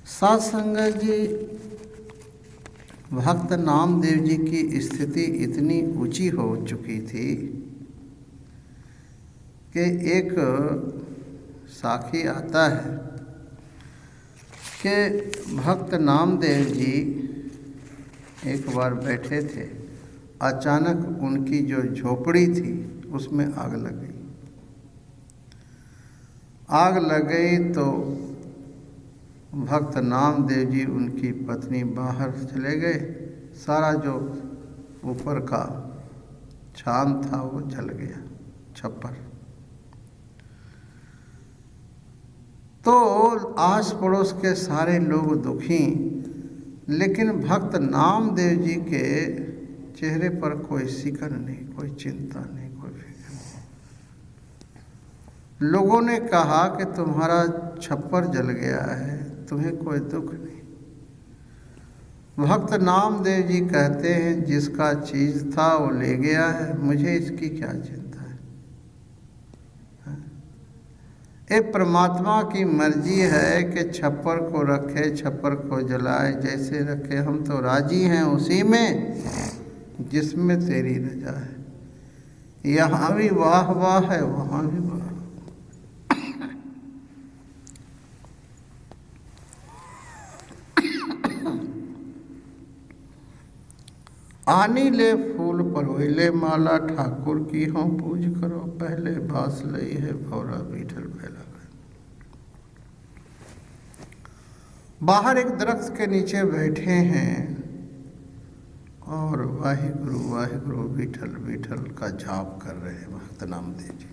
साध संगत जी, भक्त नामदेव जी की स्थिति इतनी ऊंची हो चुकी थी कि एक साखी आता है कि भक्त नामदेव जी एक बार बैठे थे, अचानक उनकी जो झोपड़ी थी उसमें आग लग गई। आग लग गई तो भक्त नामदेव जी उनकी पत्नी बाहर चले गए। सारा जो ऊपर का छान था वो जल गया, छप्पर। तो आस पड़ोस के सारे लोग दुखी, लेकिन भक्त नामदेव जी के चेहरे पर कोई सिकन नहीं, कोई चिंता नहीं, कोई फिक्र नहीं। लोगों ने कहा कि तुम्हारा छप्पर जल गया है, तुम्हें कोई दुख नहीं। भक्त नामदेव जी कहते हैं, जिसका चीज था वो ले गया है, मुझे इसकी क्या चिंता है। ये परमात्मा की मर्जी है कि छप्पर को रखे, छप्पर को जलाए, जैसे रखे। हम तो राजी हैं उसी में जिसमें तेरी रजा है। यहाँ भी वाह वाह है, वहाँ भी वाह। आनी ले फूल परोइले माला, ठाकुर की हों पूज करो, पहले बास लई है भौरा बीठल भैला। बाहर एक दरख्त के नीचे बैठे हैं और वाहिगुरु वाहिगुरु बीठल बीठल का जाप कर रहे हैं भक्त नामदेव जी।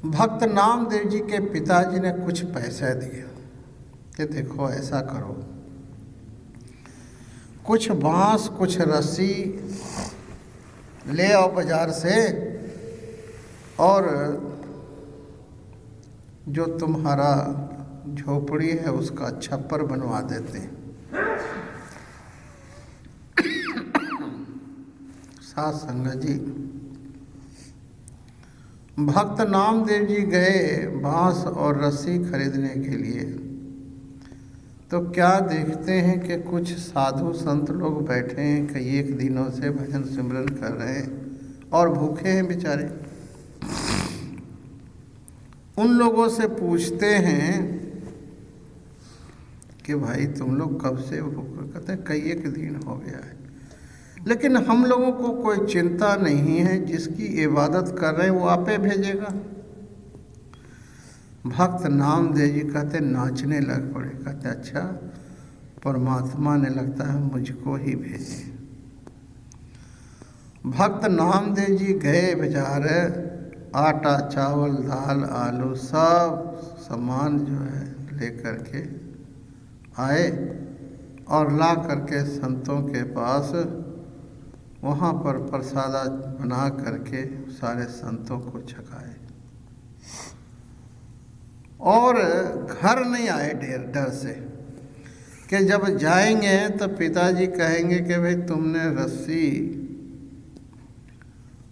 भक्त नामदेव जी के पिताजी ने कुछ पैसे दिए कि देखो ऐसा करो, कुछ बांस कुछ रस्सी ले आओ बाजार से, और जो तुम्हारा झोपड़ी है उसका छप्पर बनवा देते हैं। साध संगत जी, भक्त नामदेव जी गए बांस और रस्सी खरीदने के लिए, तो क्या देखते हैं कि कुछ साधु संत लोग बैठे हैं, कई एक दिनों से भजन सिमरन कर रहे हैं और भूखे हैं बेचारे। उन लोगों से पूछते हैं कि भाई तुम लोग कब से भूखे? कहते हैं कई एक दिन हो गया है, लेकिन हम लोगों को कोई चिंता नहीं है, जिसकी इबादत कर रहे हैं वो आपे भेजेगा। भक्त नामदेव जी कहते नाचने लग पड़े। कहते अच्छा, परमात्मा ने लगता है मुझको ही भेजे। भक्त नामदेव जी गए बाजार, आटा चावल दाल आलू सब सामान जो है लेकर के आए और ला करके संतों के पास वहाँ पर प्रसादा बना करके सारे संतों को छकाए। और घर नहीं आए डर से कि जब जाएंगे तो पिताजी कहेंगे कि भाई तुमने रस्सी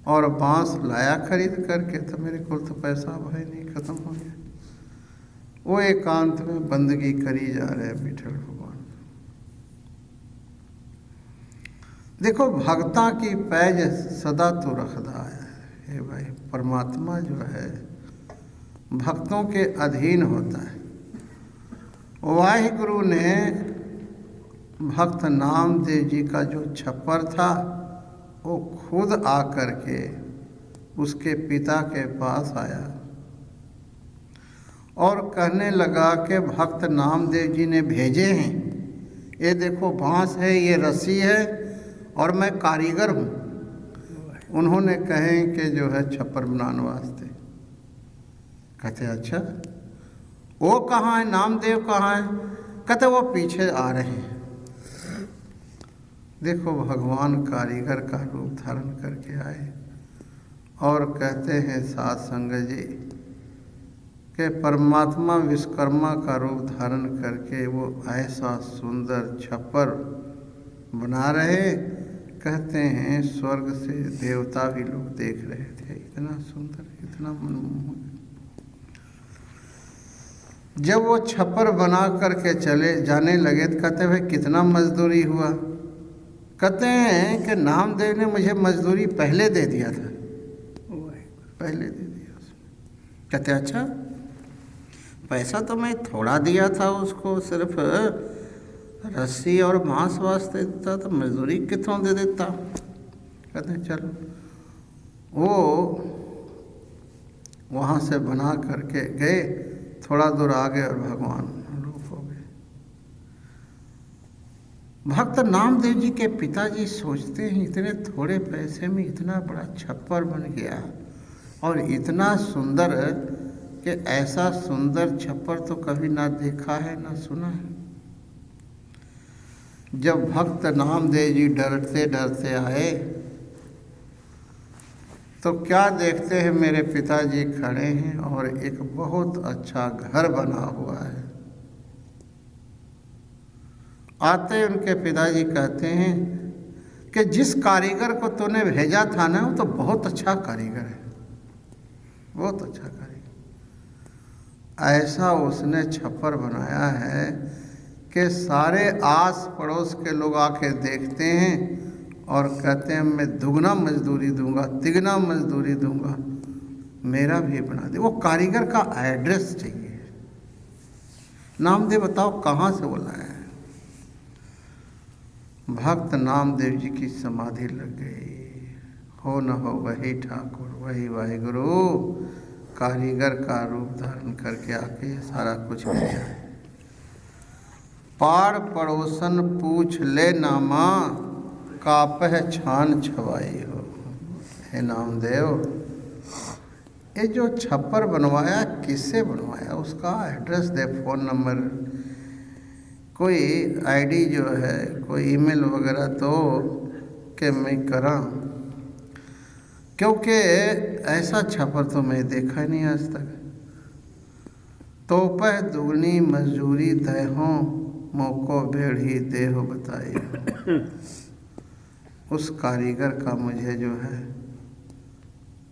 और बांस लाया खरीद करके, तो मेरे को तो पैसा भाई नहीं, ख़त्म हो गया। वो एकांत में बंदगी करी जा रहे हैं विठल भगवान। देखो भक्ता की पैज सदा तो रखदा है भाई। परमात्मा जो है भक्तों के अधीन होता है। वाहिगुरु ने भक्त नामदेव जी का जो छप्पर था वो खुद आकर के उसके पिता के पास आया और कहने लगा कि भक्त नामदेव जी ने भेजे हैं, ये देखो बांस है, ये रस्सी है और मैं कारीगर हूँ। उन्होंने कहें कि जो है छप्पर बनाने वास्ते। कहते अच्छा, वो कहाँ है, नामदेव कहाँ है? कहते वो पीछे आ रहे हैं। देखो भगवान कारीगर का रूप धारण करके आए और कहते हैं साध संगत जी कि परमात्मा विश्वकर्मा का रूप धारण करके वो ऐसा सुंदर छप्पर बना रहे। कहते हैं स्वर्ग से देवता भी लोग देख रहे थे, इतना सुंदर, इतना मनमोहक। जब वो छप्पर बना करके चले जाने लगे तो कहते भाई कितना मजदूरी हुआ? कहते हैं कि नामदेव ने मुझे मजदूरी पहले दे दिया था, पहले दे दिया उसने। कहते अच्छा, पैसा तो मैं थोड़ा दिया था उसको, सिर्फ रस्सी और बांस वास्ते देता, तो मजदूरी कितों दे देता? कहते हैं चलो। वो वहाँ से बना करके गए, थोड़ा दूर आगे और भगवान लोप हो गए। भक्त नामदेव जी के पिताजी सोचते हैं इतने थोड़े पैसे में इतना बड़ा छप्पर बन गया, और इतना सुंदर कि ऐसा सुंदर छप्पर तो कभी ना देखा है ना सुना है। जब भक्त नामदेव जी डरते डरते आए तो क्या देखते हैं, मेरे पिताजी खड़े हैं और एक बहुत अच्छा घर बना हुआ है। आते उनके पिताजी कहते हैं कि जिस कारीगर को तूने भेजा था ना, वो तो बहुत अच्छा कारीगर है, बहुत अच्छा कारीगर। ऐसा उसने छप्पर बनाया है कि सारे आस पड़ोस के लोग आके देखते हैं और कहते हैं मैं दुगना मजदूरी दूंगा, तिगना मजदूरी दूंगा, मेरा भी बना दे। वो कारीगर का एड्रेस चाहिए। नामदेव बताओ कहाँ से वो लाया है? भक्त नामदेव जी की समाधि लग गई। हो न हो वही ठाकुर, वही वाहिगुरु कारीगर का रूप धारण करके आके सारा कुछ किया। पाड़ पड़ोसन पूछ ले नामा, का पहचान छवाई हो। हे नामदेव, ये जो छप्पर बनवाया किससे बनवाया? उसका एड्रेस दे, फ़ोन नंबर, कोई आईडी जो है, कोई ईमेल वगैरह दो कि मैं करा, क्योंकि ऐसा छप्पर तो मैं देखा ही नहीं आज तक। तो पह दुगनी मजदूरी देहो, मोको बेढ़ी देहो बताई। उस कारीगर का मुझे जो है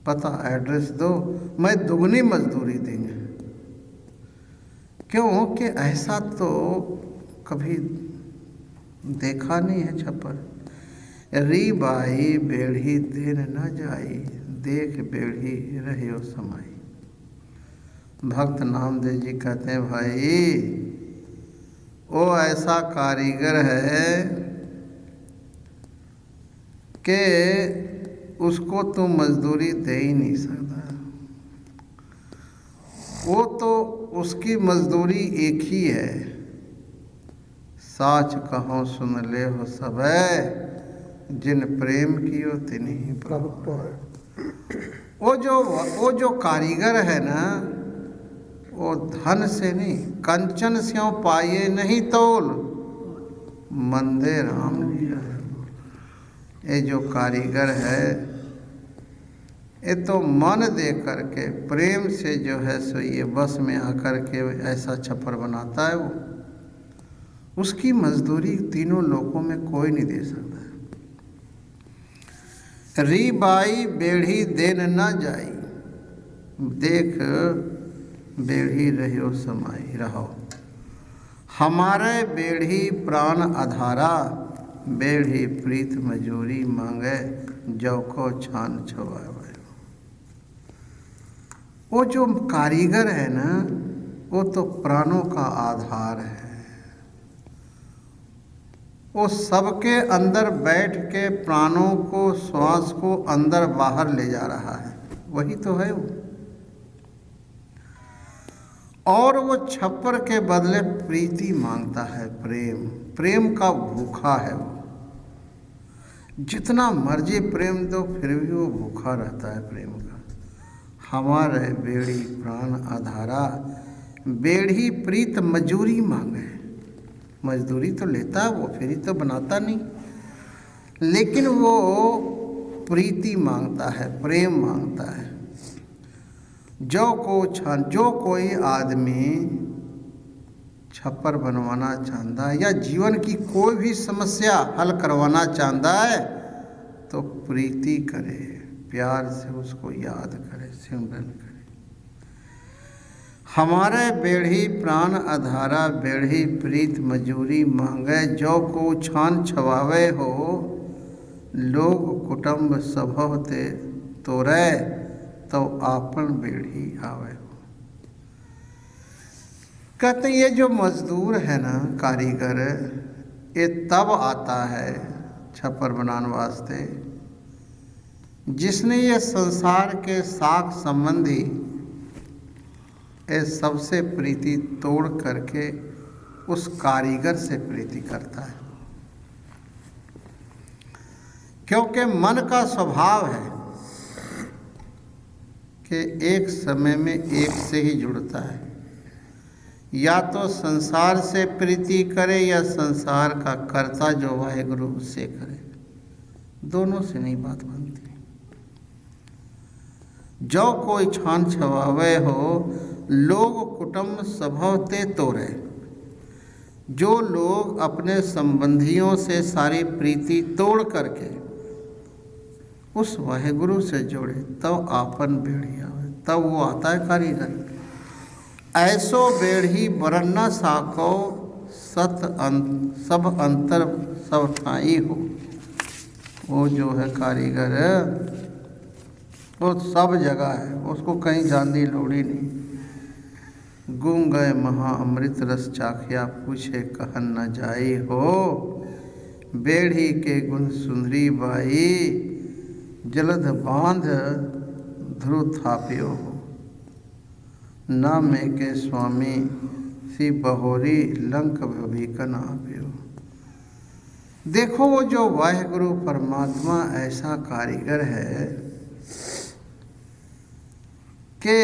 पता, एड्रेस दो, मैं दुगनी मजदूरी देंगे। क्योंकि ऐसा तो कभी देखा नहीं है छप्पर। री बाई बेढ़ी देन न जाई, देख बेढ़ी रहियो समाई। भक्त नामदेव जी कहते हैं भाई, वो ऐसा कारीगर है कि उसको तो मजदूरी दे ही नहीं सकता। वो तो उसकी मजदूरी एक ही है, साच कहो सुन ले हो सबे, जिन प्रेम कियो तिन्हीं प्रभु। वो जो कारीगर है ना, वो धन से नहीं, कंचन स्यों पाए नहीं तोल, मंदे राम लिया है। ये जो कारीगर है, ये तो मन दे करके प्रेम से जो है सो ये बस में आकर के ऐसा छप्पर बनाता है। वो उसकी मजदूरी तीनों लोकों में कोई नहीं दे सकता। री बाई बेढ़ी देन न जाई, देख बेढ़ी रहियो समाई रहो। हमारे बेढ़ी प्राण आधारा, बेढ़ी प्रीत मजूरी मांगे, जौ को छान छवाए। वो जो कारीगर है ना, वो तो प्राणों का आधार है। वो सबके अंदर बैठ के प्राणों को, श्वास को अंदर बाहर ले जा रहा है, वही तो है वो। और वो छप्पर के बदले प्रीति मांगता है, प्रेम, प्रेम का भूखा है वो। जितना मर्जी प्रेम दो फिर भी वो भूखा रहता है प्रेम का। हमारे बेड़ी प्राण आधारा, बेड़ी प्रीत मजूरी मांगे। मजदूरी तो लेता वो, फिर ही तो बनाता नहीं, लेकिन वो प्रीति मांगता है, प्रेम मांगता है। जो कोई आदमी छप्पर बनवाना चाहता है या जीवन की कोई भी समस्या हल करवाना चाहता है, तो प्रीति करे, प्यार से उसको याद करे, सिमरन करे। हमारे बेढ़ी प्राण आधारा, बेढ़ी प्रीत मजूरी मांगे, जो को छान छवावे हो, लोग कुटुंब स्वभाव ते तोरे, तो आपन बेढ़ी आवे हो। कहते ये जो मजदूर है ना, कारीगर, ये तब आता है छप्पर बनाने वास्ते जिसने ये संसार के साख संबंधी ये सबसे प्रीति तोड़ करके उस कारीगर से प्रीति करता है। क्योंकि मन का स्वभाव है कि एक समय में एक से ही जुड़ता है, या तो संसार से प्रीति करे या संसार का कर्ता जो वाहेगुरु उससे करे, दोनों से नहीं बात बनती। जो कोई छान छवावे हो, लोग कुटुंब स्वभाव ते तोरे, जो लोग अपने संबंधियों से सारी प्रीति तोड़ करके उस वाहेगुरु से जोड़े, तब आपन बेढ़ी आवे, तब वो आता है कारीगर। ऐसो बेढ़ी बरन्ना साको, सब अंतर सब ठाई हो। वो जो है कारीगर है, वो सब जगह है, उसको कहीं जाने लोड़ी नहीं। गुम गए महा अमृत रस चाखिया, पूछे कहन न जाई हो, बेढ़ी के गुण सुंदरी बाई, जलध बांध ध्रुव थापियो हो। नामे के स्वामी सी बहोरी, लंक भविकन आपियो। देखो वो जो वाहेगुरु परमात्मा ऐसा कारीगर है कि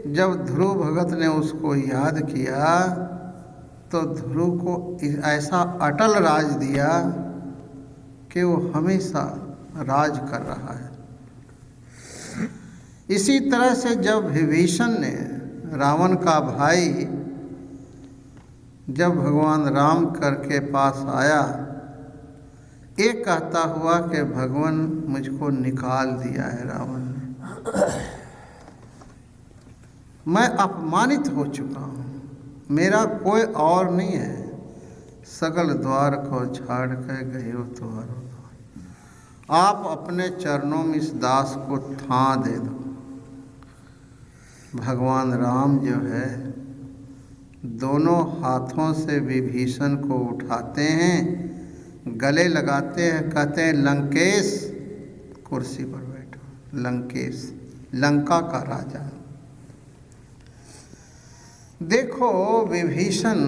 जब ध्रुव भगत ने उसको याद किया तो ध्रुव को ऐसा अटल राज दिया कि वो हमेशा राज कर रहा है। इसी तरह से जब विभीषण ने, रावण का भाई, जब भगवान राम के पास आया, एक कहता हुआ कि भगवान मुझको निकाल दिया है रावण ने, मैं अपमानित हो चुका हूँ, मेरा कोई और नहीं है, सगल द्वार को छाड़ कर गए हो तुम्हारो द्वार, आप अपने चरणों में इस दास को थां दे दो। भगवान राम जो है दोनों हाथों से विभीषण को उठाते हैं, गले लगाते हैं, कहते हैं लंकेश कुर्सी पर बैठो। लंकेश लंका का राजा। देखो विभीषण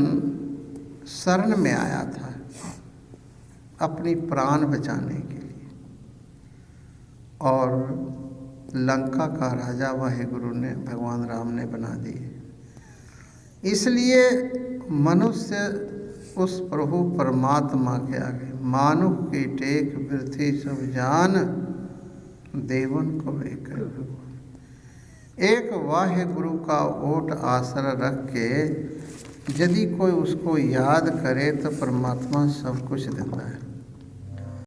शरण में आया था अपनी प्राण बचाने के लिए, और लंका का राजा वाहेगुरु ने, भगवान राम ने बना दिए। इसलिए मनुष्य उस प्रभु परमात्मा के आगे मानुष की टेक वृथी सब जान, देवन को एक भगवान। एक वाहेगुरु का ओट आसरा रख के यदि कोई उसको याद करे तो परमात्मा सब कुछ देता है।